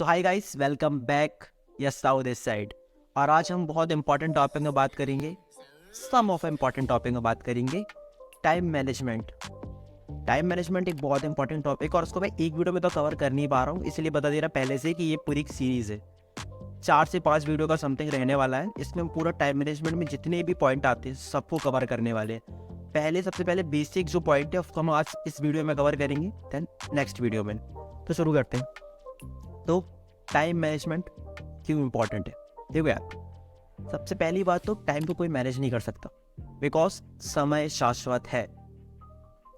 So hi guys, welcome back. Yes, south this side. और आज हम बहुत इंपॉर्टेंट टॉपिक में बात करेंगे। सम ऑफ इम्पॉर्टेंट टॉपिक में बात करेंगे। Time management. टाइम मैनेजमेंट एक बहुत इंपॉर्टेंट टॉपिक, और उसको मैं एक वीडियो में तो कवर कर नहीं पा रहा हूँ, इसलिए बता दे रहा पहले से कि ये पूरी एक सीरीज़ है। 4 से 5 वीडियो का समथिंग रहने वाला है। इसमें हम पूरा टाइम मैनेजमेंट में जितने भी पॉइंट आते हैं सबको कवर करने वाले हैं। सबसे पहले बेसिक जो पॉइंट है उसको हम आज इस वीडियो में कवर करेंगे, देन नेक्स्ट वीडियो में। तो शुरू करते हैं। तो टाइम मैनेजमेंट क्यों इम्पोर्टेंट है? देखो यार, सबसे पहली बात तो टाइम को कोई मैनेज नहीं कर सकता, बिकॉज समय शाश्वत है।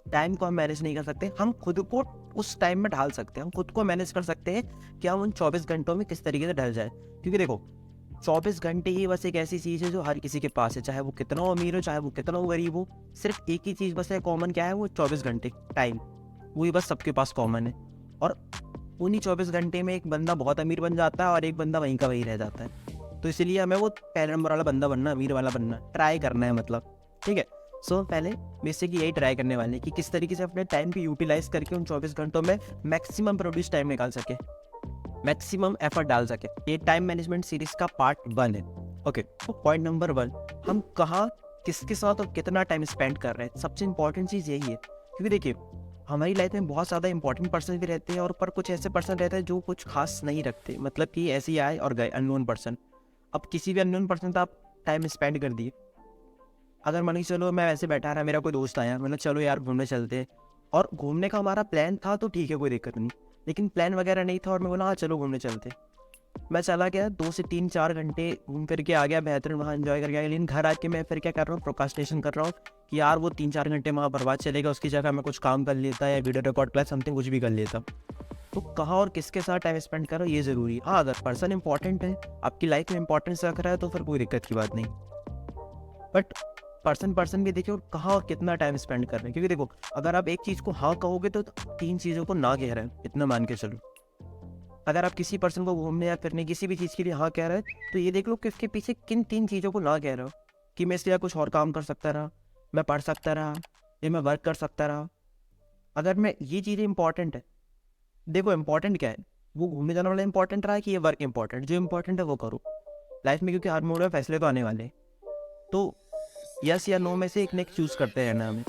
टाइम को हम मैनेज नहीं कर सकते। हम खुद को उस टाइम में ढाल सकते हैं, हम खुद को मैनेज कर सकते हैं कि हम उन 24 घंटों में किस तरीके से ढल जाए। क्योंकि देखो, 24 घंटे ही बस एक ऐसी चीज़ है जो हर किसी के पास है, चाहे वो कितना अमीर हो चाहे वो कितना गरीब हो। सिर्फ एक ही चीज़ बस है कॉमन, क्या है? वो 24 घंटे टाइम, वही बस सबके पास कॉमन है। और उन्हीं 24 घंटे में एक बंदा बहुत अमीर बन जाता है और एक बंदा वहीं का वहीं रह जाता है। तो इसलिए हमें वो पहले नंबर वाला बंदा बनना, अमीर वाला बनना, ट्राई करना है, मतलब। ठीक है। सो पहले बेसिक यही ट्राई करने वाले हैं कि किस तरीके से अपने टाइम को यूटिलाइज करके उन 24 घंटों में मैक्सिमम प्रोड्यूस टाइम निकाल सके, मैक्सिमम एफर्ट डाल सके। ये टाइम मैनेजमेंट सीरीज का पार्ट 1 है। ओके, तो पॉइंट नंबर 1, हम कहाँ किसके साथ और कितना टाइम स्पेंड कर रहे हैं। सबसे इंपॉर्टेंट चीज़ यही है, क्योंकि देखिए हमारी लाइफ में बहुत ज़्यादा इंपॉर्टेंट पर्सन भी रहते हैं, और पर कुछ ऐसे पर्सन रहते हैं जो कुछ खास नहीं रखते, मतलब कि ऐसे ही आए और गए, अननोन पर्सन। अब किसी भी अननोन पर्सन तो आप टाइम स्पेंड कर दिए। अगर मान के चलो मैं वैसे बैठा रहा, मेरा कोई दोस्त आया, मतलब चलो यार घूमने चलते हैं, और घूमने का हमारा प्लान था तो ठीक है, कोई दिक्कत नहीं। लेकिन प्लान वगैरह नहीं था और मैं बोला हाँ चलो घूमने चलते। मैं चला गया, 2 से 3-4 घंटे घूम फिर के आ गया, बेहतरीन वहाँ एंजॉय कर गया। लेकिन घर आके मैं फिर क्या कर रहा हूँ, प्रोक्रास्टिनेशन कर रहा हूँ कि यार वो 3-4 घंटे वहाँ बर्बाद चलेगा, उसकी जगह मैं कुछ काम कर लेता या वीडियो रिकॉर्ड कर समथिंग कुछ भी कर लेता। तो कहाँ और किसके साथ टाइम स्पेंड करो ये ज़रूरी है। हाँ, अगर पर्सन इंपॉर्टेंट है, आपकी लाइफ में इंपॉर्टेंस रख रहा है, तो फिर कोई दिक्कत की बात नहीं। बट पर्सन भी देखिए, और कहाँ और कितना टाइम स्पेंड कर रहे हैं। क्योंकि देखो, अगर आप एक चीज़ को हाँ कहोगे तो 3 चीज़ों को ना कह रहे हैं, इतना मान के चलो। अगर आप किसी पर्सन को घूमने या फिरने किसी भी चीज़ के लिए हाँ कह रहे हैं, तो ये देख लो कि इसके पीछे किन 3 चीज़ों को ना कह रहे हो। कि मैं इसलिए कुछ और काम कर सकता रहा, मैं पढ़ सकता रहा, या मैं वर्क कर सकता रहा। अगर मैं ये चीज़ें इंपॉर्टेंट है, देखो इंपॉर्टेंट क्या है, वो घूमने जाने वाला इंपॉर्टेंट रहा है कि ये वर्क इंपॉर्टेंट? जो इंपॉर्टेंट है वो करो लाइफ में, क्योंकि हर मोड़ में फैसले तो आने वाले हैं। तो यस या नो में से एक ने चूज करते रहना हमें,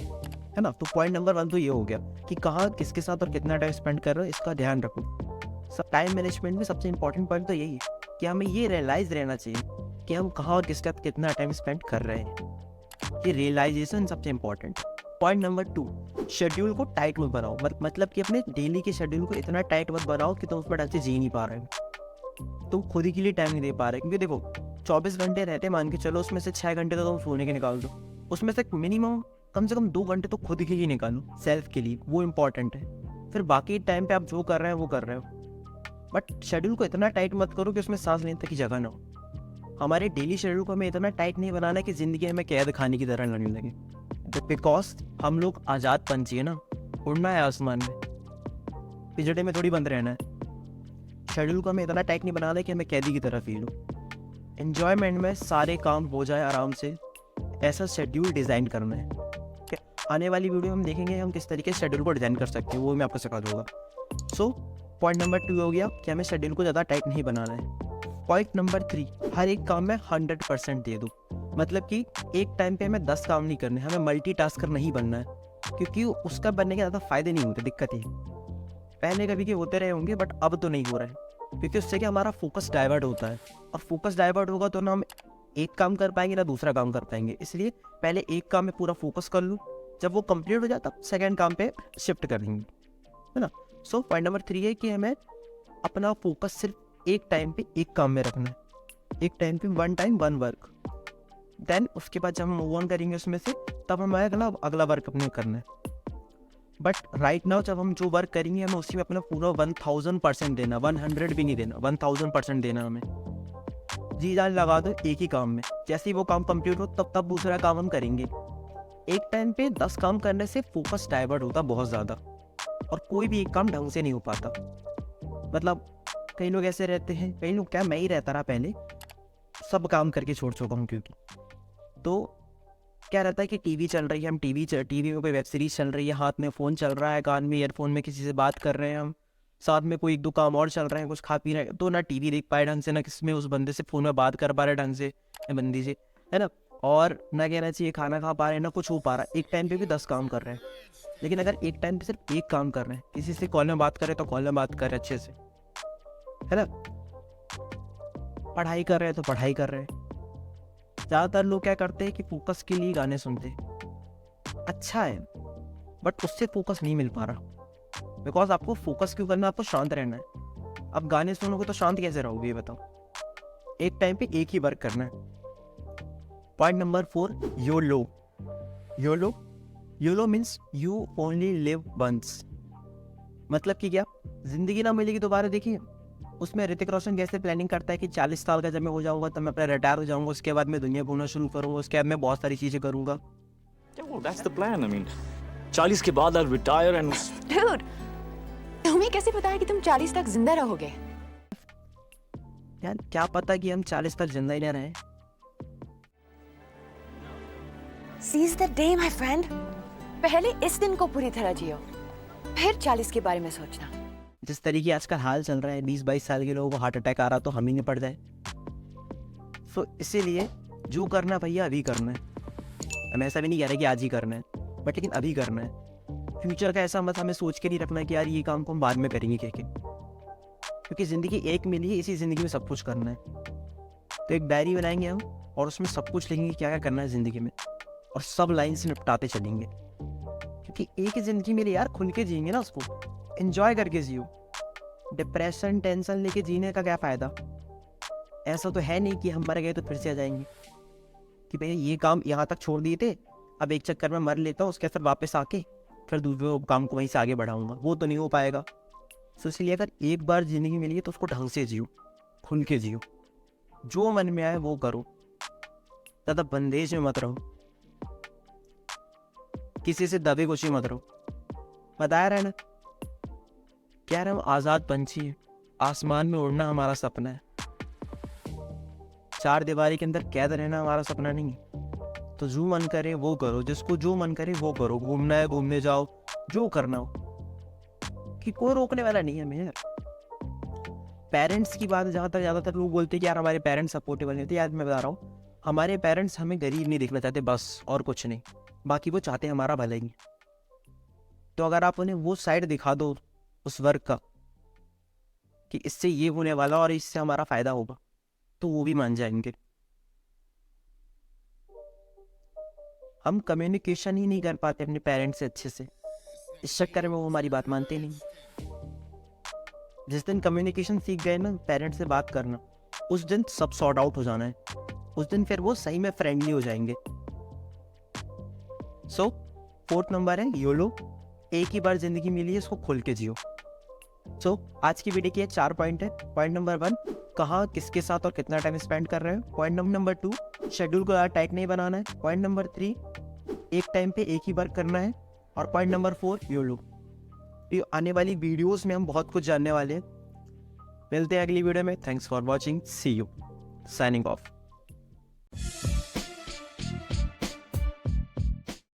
है ना। तो पॉइंट नंबर 1 तो ये हो गया कि कहाँ किसके साथ और कितना टाइम स्पेंड कर रहे हो, इसका ध्यान रखो। सब टाइम मैनेजमेंट में सबसे इंपॉर्टेंट पॉइंट तो यही है कि हमें ये रियलाइज रहना चाहिए कि हम कहाँ और किसके साथ कितना टाइम स्पेंड कर रहे हैं। ये रियलाइजेशन सबसे इंपॉर्टेंट। पॉइंट नंबर 2, शेड्यूल को टाइट मत बनाओ। मतलब कि अपने डेली के शेड्यूल को इतना टाइट मत बनाओ कि तुम उसमें ढंग से जी नहीं पा रहे हो, तुम खुद ही के लिए टाइम नहीं दे पा रहे। क्योंकि देखो 24 घंटे रहते, मान के चलो उसमें से 6 घंटे तो तुम सोने के निकाल दो, उसमें से मिनिमम कम से कम 2 घंटे तो खुद के लिए निकालो, सेल्फ के लिए, वो इंपॉर्टेंट है। फिर बाकी टाइम पे आप जो कर रहे हैं वो कर रहे हो, बट शेड्यूल को इतना टाइट मत करो कि उसमें सांस लेने तक की जगह ना हो। हमारे डेली शेड्यूल को हमें इतना टाइट नहीं बनाना कि जिंदगी हमें कैद खाने की तरह लगने लगे। तो बिकॉज हम लोग आज़ाद पंछी है ना, उड़ना है आसमान में, पिंजड़े में थोड़ी बंद रहना है। शेड्यूल को हमें इतना टाइट नहीं बनाना है कि हमें कैदी की तरह फील हो। एन्जॉयमेंट में सारे काम हो जाए आराम से, ऐसा शेड्यूल डिज़ाइन करना है। ठीक है, आने वाली वीडियो हम देखेंगे हम किस तरीके से शेड्यूल को डिज़ाइन कर सकते हैं, वो मैं आपको सिखा दूंगा। सो पॉइंट नंबर 2 हो गया कि हमें शेड्यूल को ज़्यादा टाइट नहीं बनाना है। पॉइंट नंबर 3, हर एक काम में 100% दे दो। मतलब कि एक टाइम पे हमें 10 काम नहीं करने, हमें मल्टीटास्कर नहीं बनना है। क्योंकि उसका बनने के ज़्यादा फायदे नहीं होते, दिक्कत ही पहले कभी के होते रहे होंगे, बट अब तो नहीं हो रहा है। क्योंकि उससे क्या, हमारा फोकस डाइवर्ट होता है, और फोकस डाइवर्ट होगा तो ना हम एक काम कर पाएंगे ना दूसरा काम कर पाएंगे। इसलिए पहले एक काम में पूरा फोकस कर लो, जब वो कंप्लीट हो जाए तब सेकेंड काम पे शिफ्ट कर देंगे, है ना। सो पॉइंट नंबर 3 है कि हमें अपना फोकस सिर्फ एक टाइम पे एक काम में रखना है, एक टाइम पे 1 टाइम 1 वर्क। देन उसके बाद जब हम मूव ऑन करेंगे उसमें से, तब हमें अगला वर्क अपने करना है। बट राइट नाउ जब हम जो वर्क करेंगे हमें उसी में अपना पूरा 1000% देना, 100 भी नहीं देना, 1000% देना। हमें जी जान लगा दो एक ही काम में, जैसे ही वो काम कंप्लीट हो तब दूसरा काम हम करेंगे। एक टाइम पे 10 काम करने से फोकस डाइवर्ट होता बहुत ज़्यादा, और कोई भी एक काम ढंग से नहीं हो पाता। मतलब कई लोग ऐसे रहते हैं, कई लोग क्या, मैं ही रहता रहा पहले, सब काम करके छोड़ चुका हूँ। क्योंकि तो क्या रहता है कि टीवी चल रही है, हम टीवी में कोई वेब सीरीज चल रही है, हाथ में फ़ोन चल रहा है, कान में ईयरफोन में किसी से बात कर रहे हैं हम, साथ में कोई एक दो काम और चल रहे हैं, कुछ खा पी रहे हैं, तो ना टीवी देख पाए ढंग से, ना किसी में उस बंदे से फ़ोन में बात कर पा रहे ढंग से या बंदी से, है ना, और ना कहना चाहिए खाना खा पा रहे हैं, ना कुछ हो पा रहा है। एक टाइम पे भी 10 काम कर रहे हैं, लेकिन अगर एक टाइम पे सिर्फ एक काम कर रहे हैं, किसी से कॉल में बात करें तो कॉल में बात करें अच्छे से, है ना, पढ़ाई कर रहे हैं तो पढ़ाई कर रहे हैं। ज़्यादातर लोग क्या करते हैं कि फोकस के लिए गाने सुनते हैं, अच्छा है, बट उससे फोकस नहीं मिल पा रहा। बिकॉज आपको फोकस क्यों करना है, आपको शांत रहना है। अब गाने सुनोगे तो शांत कैसे रहोगे, ये बताओ। एक टाइम पे एक ही वर्क करना है। Point number 4, YOLO. YOLO YOLO means you only live once. मतलब कि क्या, जिंदगी ना मिलेगी दोबारा। देखिए उसमें ऋतिक रोशन कैसे प्लानिंग करता है कि 40 साल का जब मैं हो जाऊंगा तब मैं अपना रिटायर हो जाऊंगा, उसके बाद मैं दुनिया घूमना शुरू करूंगा, उसके बाद मैं बहुत सारी चीजें करूंगा। Yeah, well, that's the plan. I mean, 40 के बाद I'll retire and Dude, तुम्हें कैसे पता है कि तुम 40 तक जिंदा रहोगे? यार क्या पता कि हम 40 तक जिंदा ही ना रहें। Seize the day, my friend. पहले इस दिन को पूरी तरह जियो, फिर 40 के बारे में सोचना। जिस तरीके आजकल हाल चल रहा है, 20-22 साल के लोगों को हार्ट अटैक आ रहा तो हम ही निपट जाए। सो इसीलिए जो करना भैया अभी करना है। हम ऐसा भी नहीं कह रहे कि आज ही करना है, बट लेकिन अभी करना है। फ्यूचर का ऐसा मत हमें सोच के नहीं रखना कि यार ये काम को हम बाद में करेंगे कह के, क्योंकि ज़िंदगी एक मिली है, इसी ज़िंदगी में सब कुछ करना है। तो एक डायरी बनाएंगे हम और उसमें सब कुछ लिखेंगे क्या क्या करना है ज़िंदगी में, और सब लाइन से निपटाते चलेंगे। क्योंकि एक ही ज़िंदगी मिली यार, खुल के जिएंगे ना, उसको एंजॉय करके जियो। डिप्रेशन टेंशन लेके जीने का क्या फ़ायदा। ऐसा तो है नहीं कि हम मर गए तो फिर से आ जाएंगे, कि भैया ये काम यहाँ तक छोड़ दिए थे, अब एक चक्कर में मर लेता हूँ, उसके बाद वापस आके फिर दूसरे काम को वहीं से आगे बढ़ाऊंगा। वो तो नहीं हो पाएगा। तो इसलिए अगर एक बार ज़िंदगी मिली है तो उसको ढंग से जियो, खुल के जियो, जो मन में आए वो करो, ज़्यादा बंदेज में मत रहो, किसी से दबे कुछ मत रहो। बताया रहे ना, क्या हम आज़ाद पंछी हैं, आसमान में उड़ना हमारा सपना है। 4 दीवारी के अंदर कैद रहना हमारा सपना नहीं है। तो जो मन करे वो करो, जिसको जो मन करे वो करो। घूमना है घूमने जाओ, जो करना हो, कि कोई रोकने वाला नहीं है हमें यार। पेरेंट्स की बात जहाँ तक, ज़्यादातर लोग बोलते हैं कि यार हमारे पेरेंट्स सपोर्टेबल नहीं थे। यार मैं बता रहा हूँ, हमारे पेरेंट्स हमें गरीब नहीं देखना चाहते बस, और कुछ नहीं। बाकी वो चाहते हैं हमारा भला ही। तो अगर आप उन्हें वो साइड दिखा दो उस वर्क का कि इससे ये होने वाला और इससे हमारा फ़ायदा होगा, तो वो भी मान जाएंगे। हम कम्युनिकेशन ही नहीं कर पाते अपने पेरेंट्स से अच्छे से, इस चक्कर में वो हमारी बात मानते नहीं। जिस दिन कम्युनिकेशन सीख गए ना पेरेंट्स से बात करना, उस दिन सब सॉर्ट आउट हो जाना है। उस दिन फिर वो सही में फ्रेंडली हो जाएंगे। सो 4th नंबर है योलो। एक ही बार जिंदगी मिली है, इसको खुल के जियो। सो आज की वीडियो के 4 पॉइंट है। पॉइंट नंबर 1, कहाँ किसके साथ और कितना टाइम स्पेंड कर रहे हो। पॉइंट नंबर 2, शेड्यूल को यार टाइट नहीं बनाना है। पॉइंट नंबर 3, एक टाइम पे एक ही वर्क करना है। और पॉइंट नंबर 4, योलो। आने वाली वीडियोस में हम बहुत कुछ जानने वाले हैं। मिलते हैं अगली वीडियो में। Thanks for watching, see you, signing of.